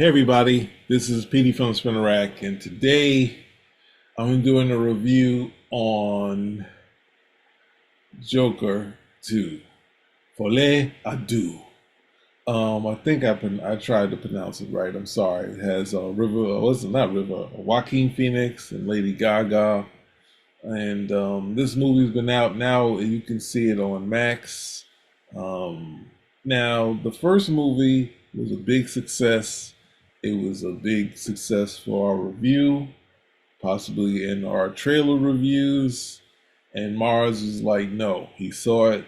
Hey everybody, this is PD from Spinner Rack, and today I'm doing a review on Joker 2, Folie à Deux. I think I tried to pronounce it right. I'm sorry. It has Joaquin Phoenix and Lady Gaga, and this movie's been out now. You can see it on Max. Now, the first movie was a big success. It was a big success for our review, possibly in our trailer reviews. And Mars was like, no, he saw it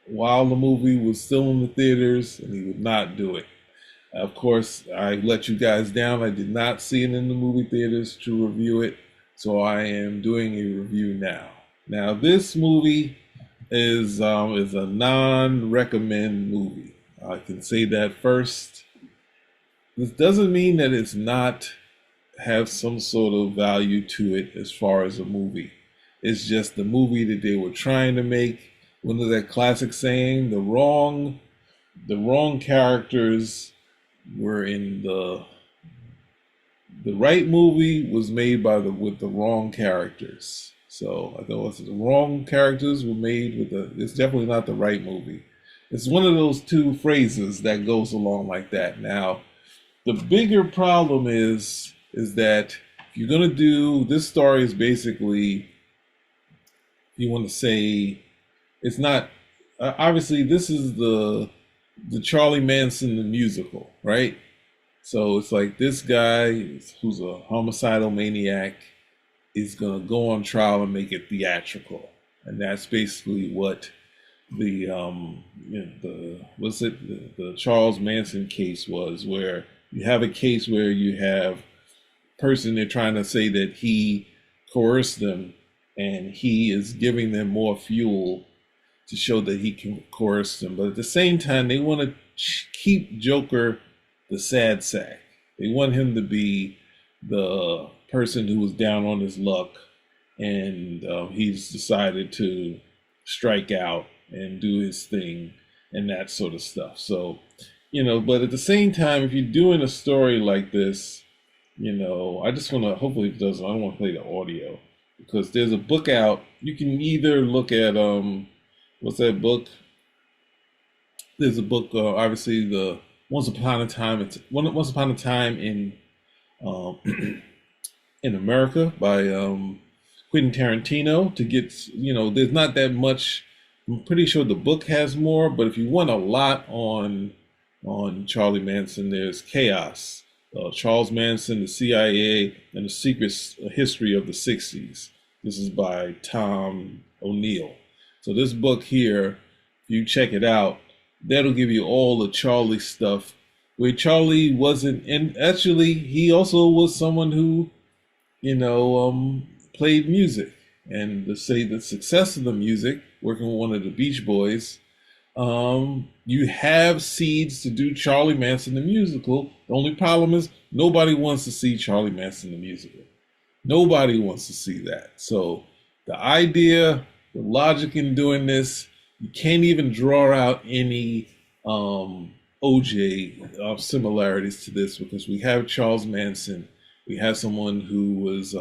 while the movie was still in the theaters and he would not do it. Of course, I let you guys down. I did not see it in the movie theaters to review it. So I am doing a review now. Now, this movie is a non-recommend movie. I can say that first. This doesn't mean that it's not have some sort of value to it as far as a movie. It's just the movie that they were trying to make. One of that classic saying, the wrong characters were in the right movie was made with the wrong characters. So I thought the wrong characters were made it's definitely not the right movie. It's one of those two phrases that goes along like that. Now, the bigger problem is that if you're gonna do this story is basically, you want to say it's not obviously this is the Charlie Manson the musical, right? So it's like this guy who's a homicidal maniac is gonna go on trial and make it theatrical, and that's basically what the the Charles Manson case was, where you have a case where you have a person they're trying to say that he coerced them and he is giving them more fuel to show that he can coerce them. But at the same time, they want to keep Joker the sad sack. They want him to be the person who was down on his luck, and he's decided to strike out and do his thing and that sort of stuff. So, but at the same time, if you're doing a story like this, I just want to, hopefully it doesn't, I don't want to play the audio because there's a book out. You can either look at, what's that book? There's a book, obviously the Once Upon a Time in in America by Quentin Tarantino to get, there's not that much. I'm pretty sure the book has more, but if you want a lot on Charlie Manson, there's Chaos, Charles Manson, the CIA, and the Secret History of the 60s. This is by Tom O'Neill. So this book here, if you check it out, that'll give you all the Charlie stuff, where Charlie wasn't, and actually he also was someone who, played music. And to say the success of the music, working with one of the Beach Boys, you have seeds to do Charlie Manson the musical. The only problem is nobody wants to see Charlie Manson the musical. Nobody wants to see that. So the idea, the logic in doing this, you can't even draw out any OJ similarities to this, because we have Charles Manson, we have someone who was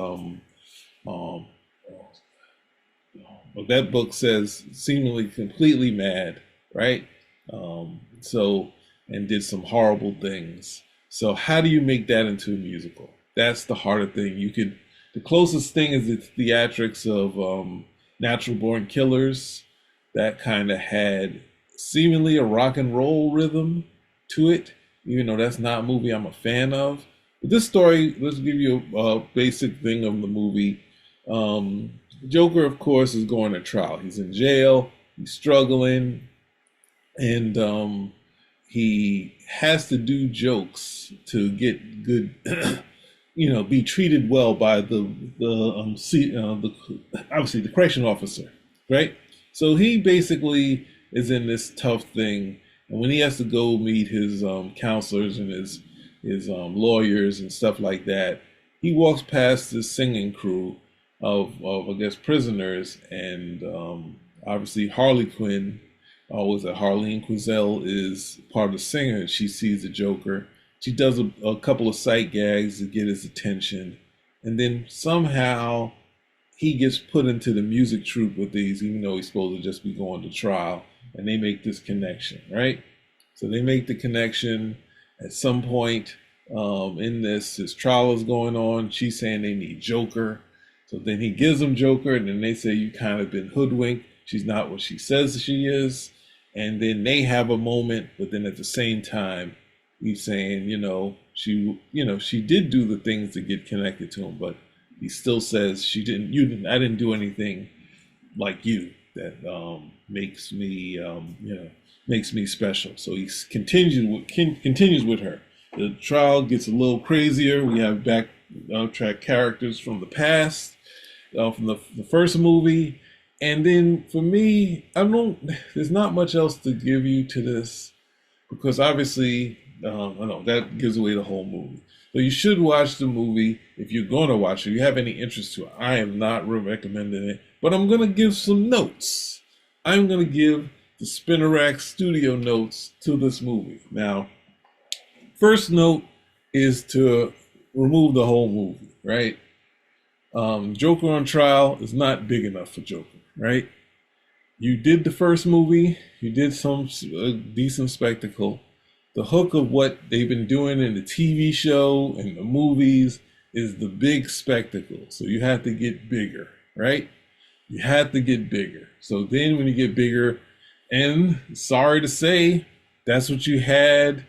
that book says seemingly completely mad, right? And did some horrible things. So how do you make that into a musical? That's the harder thing. The closest thing is the theatrics of Natural Born Killers. That kind of had seemingly a rock and roll rhythm to it, even though that's not a movie I'm a fan of. But this story, let's give you a basic thing of the movie. Joker, of course, is going to trial. He's in jail. He's struggling, and he has to do jokes to get good, be treated well by obviously the correction officer, right? So he basically is in this tough thing, and when he has to go meet his counselors and his lawyers and stuff like that, he walks past this singing crew of I guess prisoners, and obviously Harley Quinn, was it Harley and Quinzel is part of the singer, and she sees the Joker. She does a couple of sight gags to get his attention, and then somehow he gets put into the music troupe with these, even though he's supposed to just be going to trial, and they make this connection, right? So they make the connection at some point in this. His trial is going on. She's saying they need Joker. So then he gives them Joker, and then they say, you kind of been hoodwinked. She's not what she says she is. And then they have a moment, but then at the same time, he's saying, she did do the things to get connected to him, but he still says I didn't do anything like you that makes me special. So he continues with her. The trial gets a little crazier. We have backtrack characters from the past, from the first movie. And then for me, there's not much else to give you to this, because obviously, I know that gives away the whole movie. So you should watch the movie if you're going to watch it. If you have any interest to it. I am not recommending it, but I'm going to give some notes. I'm going to give the Spinner Rack studio notes to this movie. Now, first note is to remove the whole movie, right? Joker on trial is not big enough for Joker, right? You did the first movie, you did some decent spectacle. The hook of what they've been doing in the TV show and the movies is the big spectacle. So you have to get bigger, right? You have to get bigger. So then when you get bigger, and sorry to say, that's what you had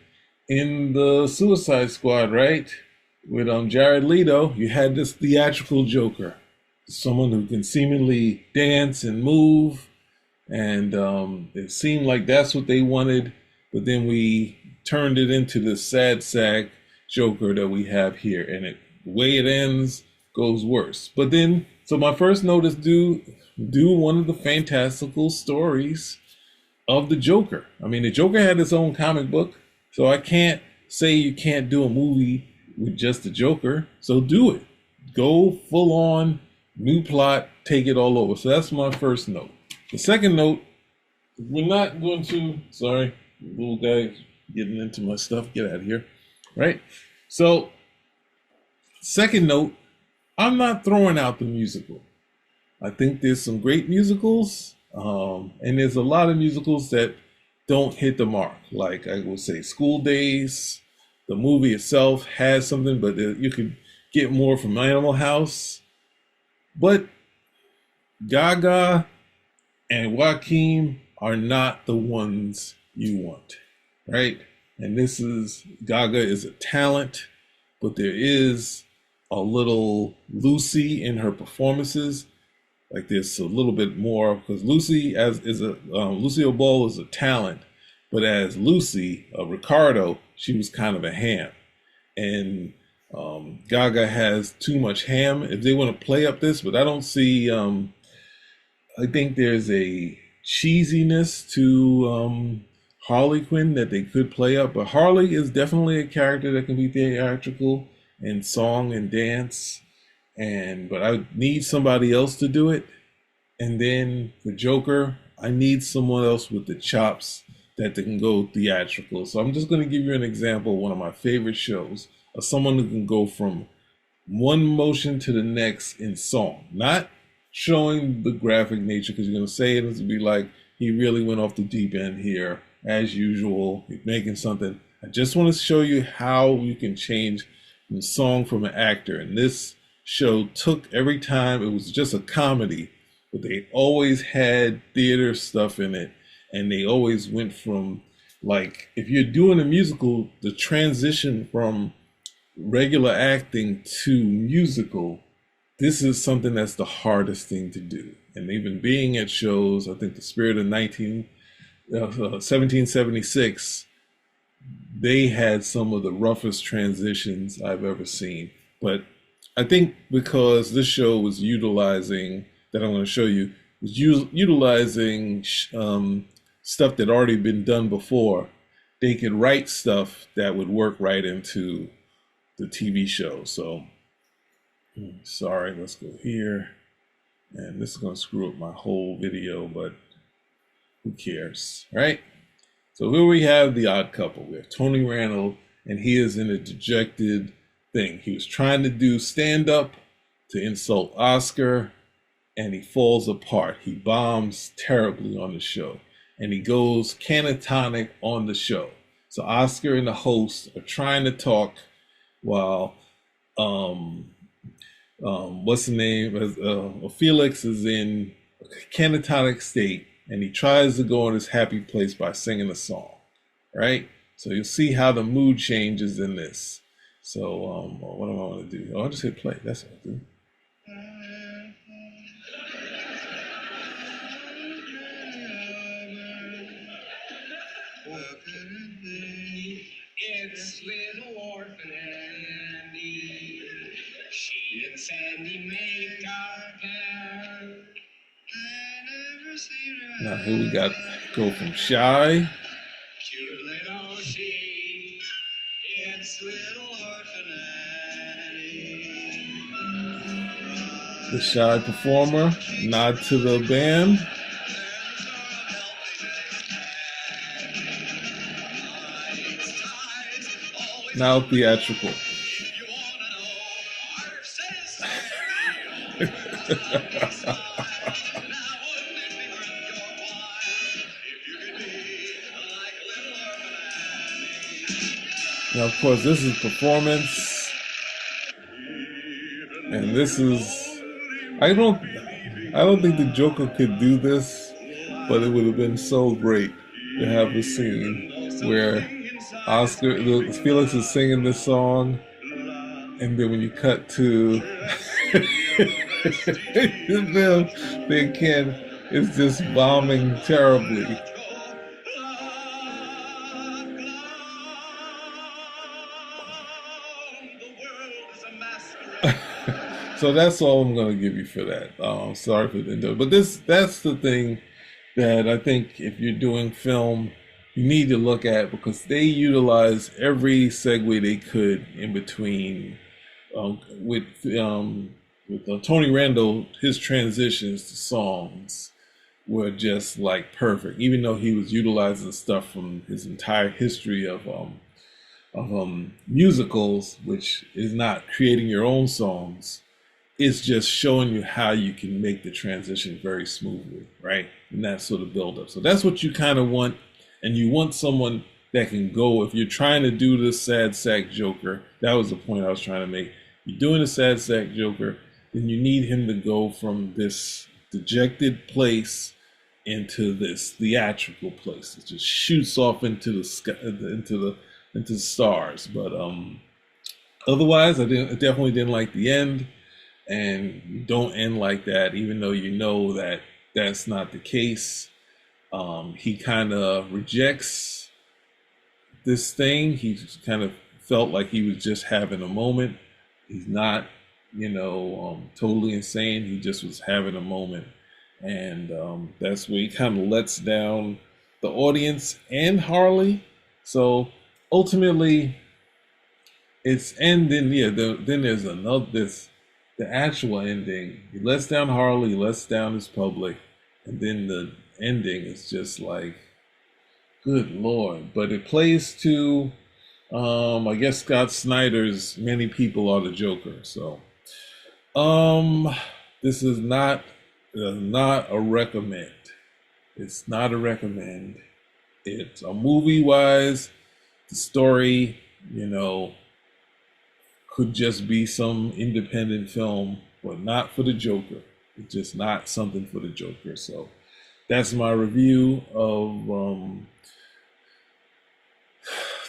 in the Suicide Squad, right? With Jared Leto, you had this theatrical Joker, someone who can seemingly dance and move, and it seemed like that's what they wanted, but then we turned it into the sad sack Joker that we have here, and the way it ends goes worse. But then, so my first note is do one of the fantastical stories of the Joker. I mean, the Joker had his own comic book, so I can't say you can't do a movie with just the Joker. So do it. Go full on, new plot, take it all over. So that's my first note. The second note, we're not going to, sorry, little guy getting into my stuff, get out of here, right? So, second note, I'm not throwing out the musical. I think there's some great musicals, and there's a lot of musicals that don't hit the mark. Like I would say School Days, the movie itself has something, but you could get more from Animal House. But Gaga and Joaquin are not the ones you want, right? And Gaga is a talent, but there is a little Lucy in her performances. Like there's a little bit more, because Lucille Ball is a talent, but as Lucy, Ricardo, she was kind of a ham. And Gaga has too much ham if they want to play up this, but I don't see, I think there's a cheesiness to Harley Quinn that they could play up, but Harley is definitely a character that can be theatrical and song and dance, but I need somebody else to do it. And then for Joker, I need someone else with the chops that they can go theatrical. So I'm just going to give you an example of one of my favorite shows of someone who can go from one motion to the next in song, not showing the graphic nature, because you're going to say it to be like he really went off the deep end here as usual, making something. I just want to show you how you can change the song from an actor. And this show took every time, it was just a comedy, but they always had theater stuff in it. And they always went from, like, if you're doing a musical, the transition from regular acting to musical, this is something that's the hardest thing to do. And even being at shows, I think the Spirit of 1776, they had some of the roughest transitions I've ever seen. But I think because this show was utilizing, that I'm going to show you, was utilizing stuff that already been done before, they could write stuff that would work right into the TV show. So, sorry, let's go here. And this is going to screw up my whole video, but who cares, right? So here we have The Odd Couple. We have Tony Randall and he is in a dejected thing. He was trying to do stand-up to insult Oscar, and he falls apart. He bombs terribly on the show, and he goes catatonic on the show. So Oscar and the host are trying to talk while what's the name? Felix is in a catatonic state, and he tries to go in his happy place by singing a song, right? So you'll see how the mood changes in this. So what do I want to do? Oh, I'll just hit play. That's what I'll do. It's little orphan Annie. She and Sandy make our hair. I never seen her. Now here we got go from Shy. Cute little she. It's little orphan Annie. The Shy performer, nod to the band. Now theatrical. Now, of course, this is performance, and this is. I don't think the Joker could do this, but it would have been so great to have a scene where Felix is singing this song, and then when you cut to them, then Ken is just bombing terribly. So that's all I'm going to give you for that. Sorry for the end, but that's the thing that I think if you're doing film, you need to look at, because they utilize every segue they could in between. With Tony Randall, his transitions to songs were just like perfect, even though he was utilizing stuff from his entire history of musicals, which is not creating your own songs. It's just showing you how you can make the transition very smoothly, right? And that sort of build up. So that's what you kind of want. And you want someone that can go, if you're trying to do this sad sack Joker, that was the point I was trying to make. You're doing a sad sack Joker, then you need him to go from this dejected place into this theatrical place. It just shoots off into the sky, into the stars. But otherwise, I definitely didn't like the end. And you don't end like that, even though you know that that's not the case. He kind of rejects this thing. He kind of felt like he was just having a moment. He's not, totally insane. He just was having a moment. And that's where he kind of lets down the audience and Harley. So ultimately, it's ending. Yeah, then there's the actual ending. He lets down Harley, he lets down his public, and then the ending is just like, good Lord. But it plays to, I guess, Scott Snyder's "Many People Are the Joker." So, this is not a recommend. It's not a recommend. It's a movie-wise, the story, could just be some independent film, but not for the Joker. It's just not something for the Joker. So that's my review of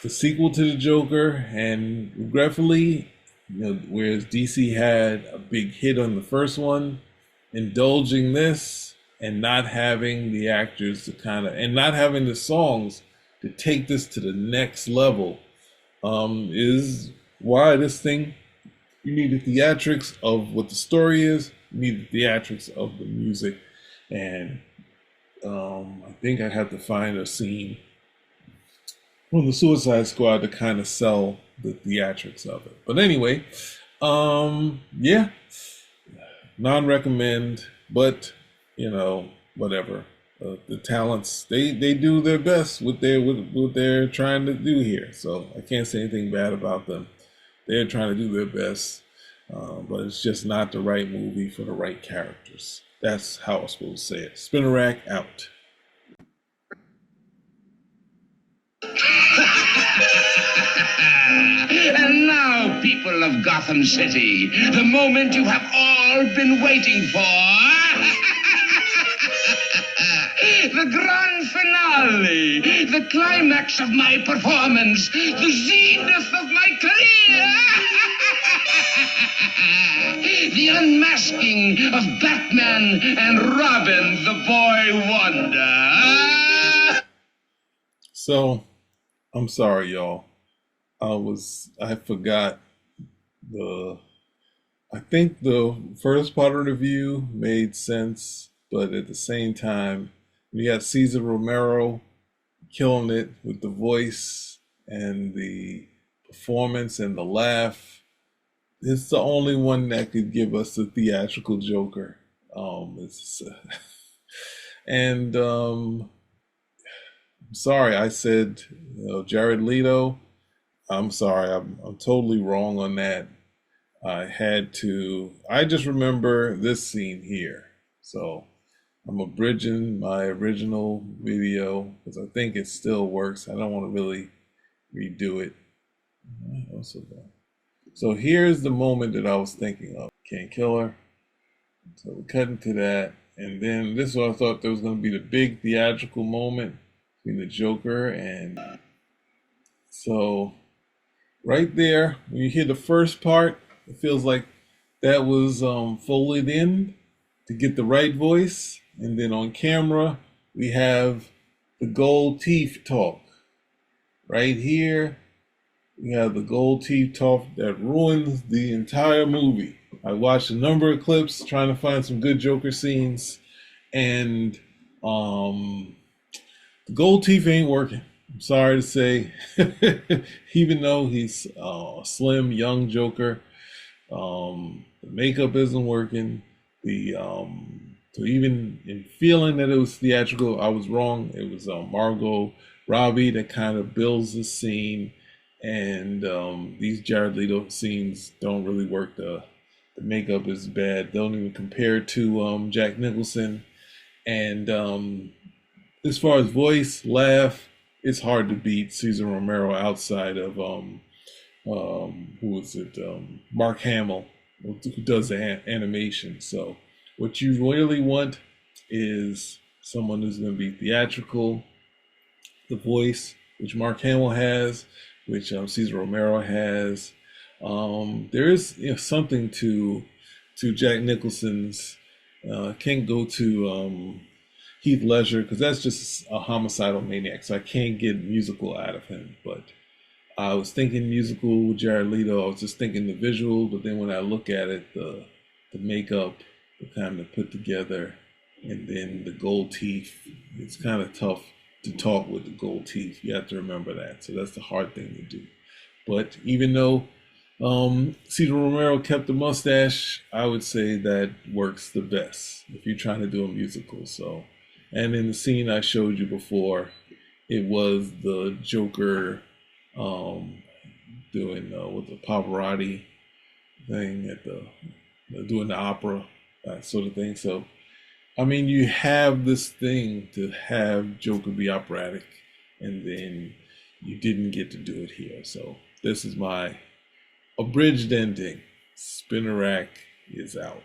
the sequel to the Joker. And regretfully, whereas DC had a big hit on the first one, indulging this and not having the actors and not having the songs to take this to the next level is why this thing, you need the theatrics of what the story is, you need the theatrics of the music, and I think I have to find a scene from the Suicide Squad to kind of sell the theatrics of it. But anyway, yeah, non-recommend, but whatever. The talents, they do their best with what they're trying to do here. So I can't say anything bad about them. They're trying to do their best, but it's just not the right movie for the right characters. That's how I'm supposed to say it. Spinner rack out. And now, people of Gotham City, the moment you have all been waiting for. The grand finale, the climax of my performance, the zenith of my career. The unmasking of Batman and Robin, the boy wonder. So, I'm sorry, y'all. I forgot I think the first part of the review made sense, but at the same time, we got Cesar Romero killing it with the voice and the performance and the laugh. It's the only one that could give us the theatrical Joker. And I'm sorry, I said Jared Leto. I'm sorry, I'm totally wrong on that. I just remember this scene here. So I'm abridging my original video because I think it still works. I don't want to really redo it. So here's the moment that I was thinking of. Can't kill her. So we cut into that. And then this is what I thought there was going to be the big theatrical moment between the Joker and... So right there, when you hear the first part, it feels like that was folded in to get the right voice. And then on camera, we have the gold teeth talk. Right here, we have the gold teeth talk that ruins the entire movie. I watched a number of clips trying to find some good Joker scenes, and the gold teeth ain't working. I'm sorry to say, even though he's a slim, young Joker, the makeup isn't working. So even in feeling that it was theatrical, I was wrong. It was Margot Robbie that kind of builds the scene, and these Jared Leto scenes don't really work. The makeup is bad. Don't even compare to Jack Nicholson. And as far as voice, laugh, it's hard to beat Cesar Romero outside of who is it? Mark Hamill, who does the animation. So what you really want is someone who's going to be theatrical, the voice, which Mark Hamill has, which Cesar Romero has. There is something to Jack Nicholson's. Can't go to Heath Ledger because that's just a homicidal maniac, so I can't get musical out of him. But I was thinking musical with Jared Leto. I was just thinking the visual, but then when I look at it, the makeup, the kind of put together, and then the gold teeth, it's kind of tough to talk with the gold teeth. You have to remember that. So that's the hard thing to do. But even though Cesar Romero kept the mustache, I would say that works the best if you're trying to do a musical. So, and in the scene I showed you before, it was the Joker doing with the Pavarotti thing at doing the opera, that sort of thing. So, I mean, you have this thing to have Joker be operatic, and then you didn't get to do it here. So this is my abridged ending. Spinner rack is out.